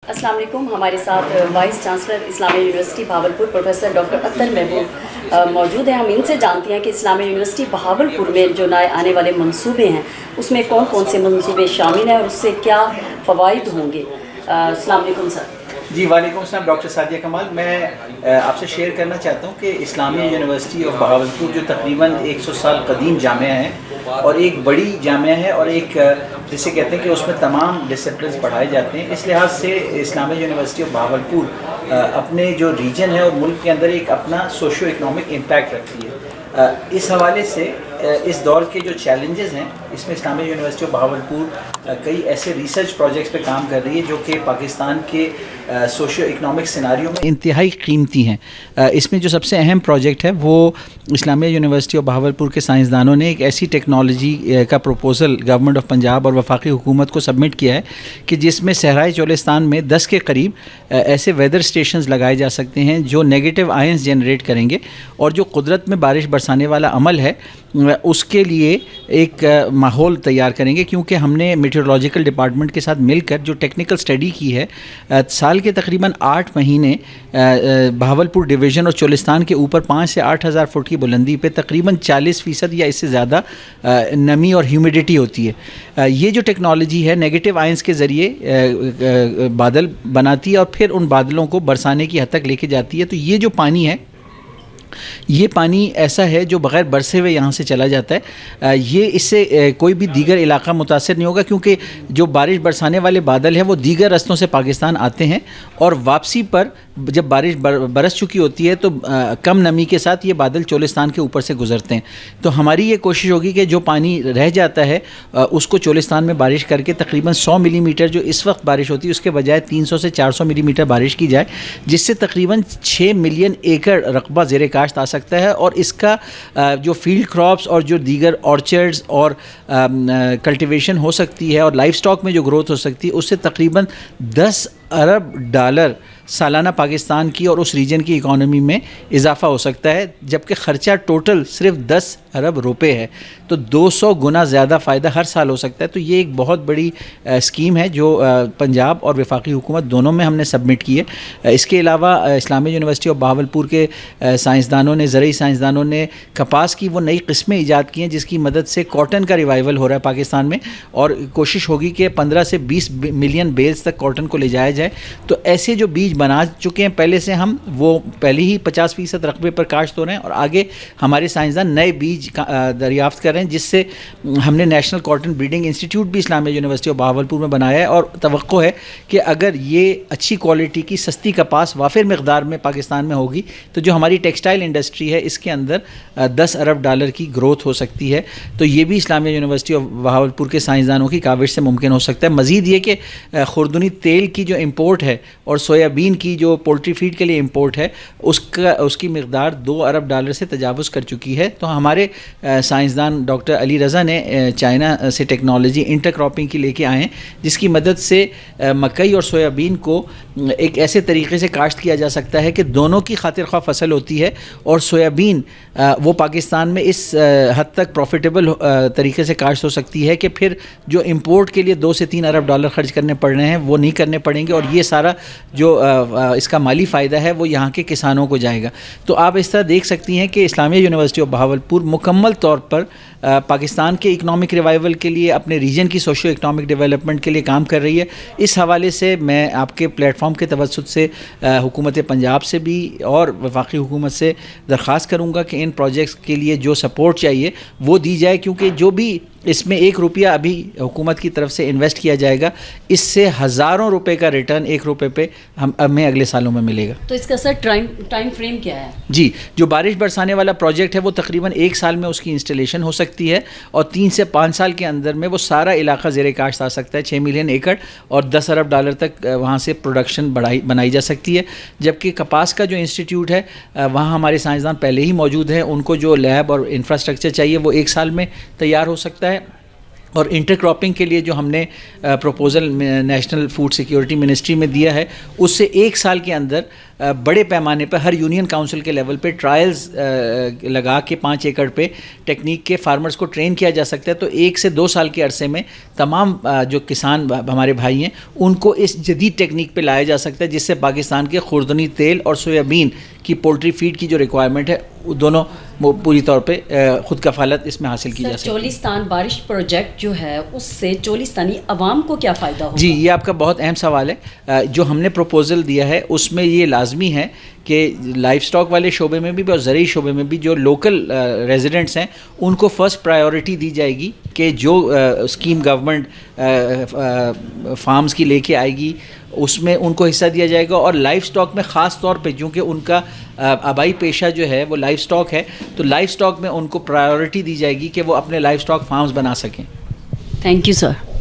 अस्सलाम वालेकुम। हमारे साथ vice chancellor Islamia university Bahawalpur professor doctor Athar Mahboob मौजूद हैं। हम इनसे जानते हैं कि इस्लामिया यूनिवर्सिटी भावलपुर में जो नए आने वाले मंसूबे हैं उसमें कौन कौन से मंसूबे शामिल हैं और उससे क्या फ़वाइद होंगे। अस्सलाम वालेकुम सर। जी वालेकुम अस्सलाम। डॉक्टर सादिया कमाल, मैं आपसे शेयर करना चाहता हूँ कि इस्लामिया यूनिवर्सिटी ऑफ बहावलपुर जो तकरीबन 100 साल कदीम जामिया है और एक बड़ी जामिया है और एक जिसे कहते हैं कि उसमें तमाम डिसिप्लिन्स पढ़ाए जाते हैं, इस लिहाज से इस्लामिया यूनिवर्सिटी ऑफ बहावलपुर अपने जो रीजन है और मुल्क के अंदर एक अपना सोशो इकनॉमिक इम्पैक्ट रखती है। इस हवाले से इस दौर के जो चैलेंजेस हैं इसमें इस्लामिया यूनिवर्सिटी ऑफ बहावलपुर कई ऐसे रिसर्च प्रोजेक्ट्स पे काम कर रही है जो कि पाकिस्तान के सोशियो इकनॉमिक सिनारियो में इंतहाई कीमती हैं। इसमें जो सबसे अहम प्रोजेक्ट है वो इस्लामिया यूनिवर्सिटी ऑफ बहावलपुर के साइंसदानों ने एक ऐसी टेक्नोलॉजी का प्रपोज़ल गवर्नमेंट ऑफ पंजाब और वफाकी हुकूमत को सबमिट किया है कि जिसमें सहराई चोलिस्तान में 10 के करीब ऐसे वेदर स्टेशंस लगाए जा सकते हैं जो नेगेटिव आयंस जनरेट करेंगे और जो कुदरत में बारिश बरसाने वाला अमल है उसके लिए एक माहौल तैयार करेंगे। क्योंकि हमने मीटेरोलॉजिकल डिपार्टमेंट के साथ मिलकर जो टेक्निकल स्टडी की है, साल के तकरीबन 8 महीने बहावलपुर डिवीज़न और चोलिस्तान के ऊपर 5 से 8 हज़ार फुट की बुलंदी पे तकरीबन 40% या इससे ज़्यादा नमी और ह्यूमिडिटी होती है। ये जो टेक्नोलॉजी है नेगेटिव आयंस के ज़रिए बादल बनाती है और फिर उन बादलों को बरसाने की हद तक लेके जाती है। तो ये जो पानी है ये पानी ऐसा है जो बग़ैर बरसे हुए यहाँ से चला जाता है। ये इससे कोई भी दीगर इलाका मुतासर नहीं होगा क्योंकि जो बारिश बरसाने वाले बादल हैं वो दीगर रस्तों से पाकिस्तान आते हैं और वापसी पर जब बारिश बरस चुकी होती है तो कम नमी के साथ ये बादल चोलिस्तान के ऊपर से गुजरते हैं। तो हमारी ये कोशिश होगी कि जो पानी रह जाता है उसको चोलिस्तान में बारिश करके तकरीबन 100 मिलीमीटर जो इस वक्त बारिश होती है उसके बजाय 300 से 400 मिलीमीटर बारिश की जाए, जिससे तकरीबन 6 मिलियन एकड़ रकबा ज़ेरे काश्त आ सकता है। और इसका जो फील्ड क्रॉप्स और जो दीगर ऑर्चर्ड्स और कल्टिवेशन हो सकती है और लाइफ स्टॉक में जो ग्रोथ हो सकती है उससे तकरीबन 10 अरब डॉलर सालाना पाकिस्तान की और उस रीजन की इकॉनमी में इजाफ़ा हो सकता है, जबकि ख़र्चा टोटल सिर्फ 10 अरब रुपए है। तो 200 गुना ज़्यादा फ़ायदा हर साल हो सकता है। तो ये एक बहुत बड़ी स्कीम है जो पंजाब और वफाकी हुकूमत दोनों में हमने सबमिट की है। इसके अलावा इस्लामिया यूनिवर्सिटी ऑफ बहावलपुर के साइंसदानों ने ज़रूरी साइंसदानों ने कपास की वो नई किस्में ईजाद की हैं जिसकी मदद से कॉटन का रिवाइवल हो रहा है पाकिस्तान में, और कोशिश होगी कि 15 से 20 मिलियन बेल्स तक कॉटन को ले जाया जाए। तो ऐसे जो बीज बना चुके हैं पहले से, हम वो पहले ही 50% रकबे पर काश्त हो रहे हैं और आगे हमारे साइंसदान नए बीज दरियाफ्त कर रहे हैं, जिससे हमने नेशनल कॉटन ब्रीडिंग इंस्टीट्यूट भी इस्लामिया यूनिवर्सिटी ऑफ बहावलपुर में बनाया है। और तवक्को है कि अगर ये अच्छी क्वालिटी की सस्ती कपास वाफिर मकदार में पाकिस्तान में होगी तो जो हमारी टेक्सटाइल इंडस्ट्री है इसके अंदर 10 अरब डॉलर की ग्रोथ हो सकती है। तो ये भी इस्लामिया यूनिवर्सिटी ऑफ बहावलपुर के साइंसदानों की काविश से मुमकिन हो सकता है। मज़ीद ये कि खुर्दनी तेल की जो इम्पोर्ट है और सोयाबीन की जो पोल्ट्री फीड के लिए इंपोर्ट है उसकी मकदार 2 अरब डॉलर से तजावुज़ कर चुकी है। तो हमारे साइंसदान डॉक्टर अली रज़ा ने चाइना से टेक्नोलॉजी इंटरक्रॉपिंग की लेके आए हैं जिसकी मदद से मकई और सोयाबीन को एक ऐसे तरीके से काश्त किया जा सकता है कि दोनों की खातिर ख्वाह फसल होती है। और सोयाबीन वो पाकिस्तान में इस हद तक प्रॉफिटेबल तरीके से काश्त हो सकती है कि फिर जो इंपोर्ट के लिए 2 से 3 अरब डॉलर खर्च करने पड़ रहे हैं वो नहीं करने पड़ेंगे और ये सारा जो इसका माली फ़ायदा है वो यहाँ के किसानों को जाएगा। तो आप इस तरह देख सकती हैं कि इस्लामिया यूनिवर्सिटी ऑफ बहावलपुर मुकम्मल तौर पर पाकिस्तान के इकनॉमिक रिवाइवल के लिए, अपने रीजन की सोशो इकनॉमिक डेवलपमेंट के लिए काम कर रही है। इस हवाले से मैं आपके प्लेटफॉर्म के तवज्जुद से हुकूमत पंजाब से भी और वफाकी हुकूमत से दरख्वास्त करूँगा कि इन प्रोजेक्ट्स के लिए जो सपोर्ट चाहिए वो दी जाए, क्योंकि जो भी इसमें 1 रुपया अभी हुकूमत की तरफ से इन्वेस्ट किया जाएगा इससे हज़ारों रुपए का रिटर्न 1 रुपये पे हमें अगले सालों में मिलेगा। तो इसका सर टाइम फ्रेम क्या है? जी, जो बारिश बरसाने वाला प्रोजेक्ट है वो तकरीबन 1 साल में उसकी इंस्टॉलेशन हो सकती है और 3 से 5 साल के अंदर में वो सारा इलाका ज़ेरे काश्त आ सकता है। 6 मिलियन एकड़ और 10 अरब डॉलर तक वहाँ से प्रोडक्शन बनाई जा सकती है। जबकि कपास का जो इंस्टीट्यूट है वहाँ हमारे साइंसदान पहले ही मौजूद हैं, उनको जो लैब और इंफ्रास्ट्रक्चर चाहिए वो 1 साल में तैयार हो सकता है। اور انٹر کراپنگ کے لیے جو ہم نے proposal national food security ministry میں دیا ہے، اس سے 1 سال کے اندر بڑے پیمانے پہ ہر یونین کاؤنسل کے لیول پہ ٹرائلز لگا کے 5 ایکڑ پہ ٹیکنیک کے فارمرز کو ٹرین کیا جا سکتا ہے. تو 1 سے 2 سال کے عرصے میں تمام جو کسان ہمارے بھائی ہیں ان کو اس جدید ٹیکنیک پہ لایا جا سکتا ہے، جس سے پاکستان کے خوردنی تیل اور سویابین کی پولٹری فیڈ کی جو ریکوائرمنٹ ہے دونوں پوری طور پہ خود کفالت اس میں حاصل کی جا سکتی ہے. چولستان بارش پروجیکٹ جو ہے اس سے چولستانی عوام کو کیا فائدہ ہوگا؟ جی، یہ آپ کا بہت اہم سوال ہے. جو ہم نے پروپوزل دیا ہے اس میں یہ لازمی ہے کہ لائف سٹاک والے شعبے میں بھی اور زرعی شعبے میں بھی جو لوکل ریزیڈنٹس ہیں ان کو فرسٹ پرائیورٹی دی جائے گی کہ جو اسکیم گورنمنٹ فارمز کی لے کے آئے گی اس میں ان کو حصہ دیا جائے گا. اور لائف سٹاک میں خاص طور پہ چونکہ ان کا آبائی پیشہ جو ہے وہ لائف سٹاک ہے، تو لائف سٹاک میں ان کو پرائیورٹی دی جائے گی کہ وہ اپنے لائف سٹاک فارمز بنا سکیں. Thank you sir.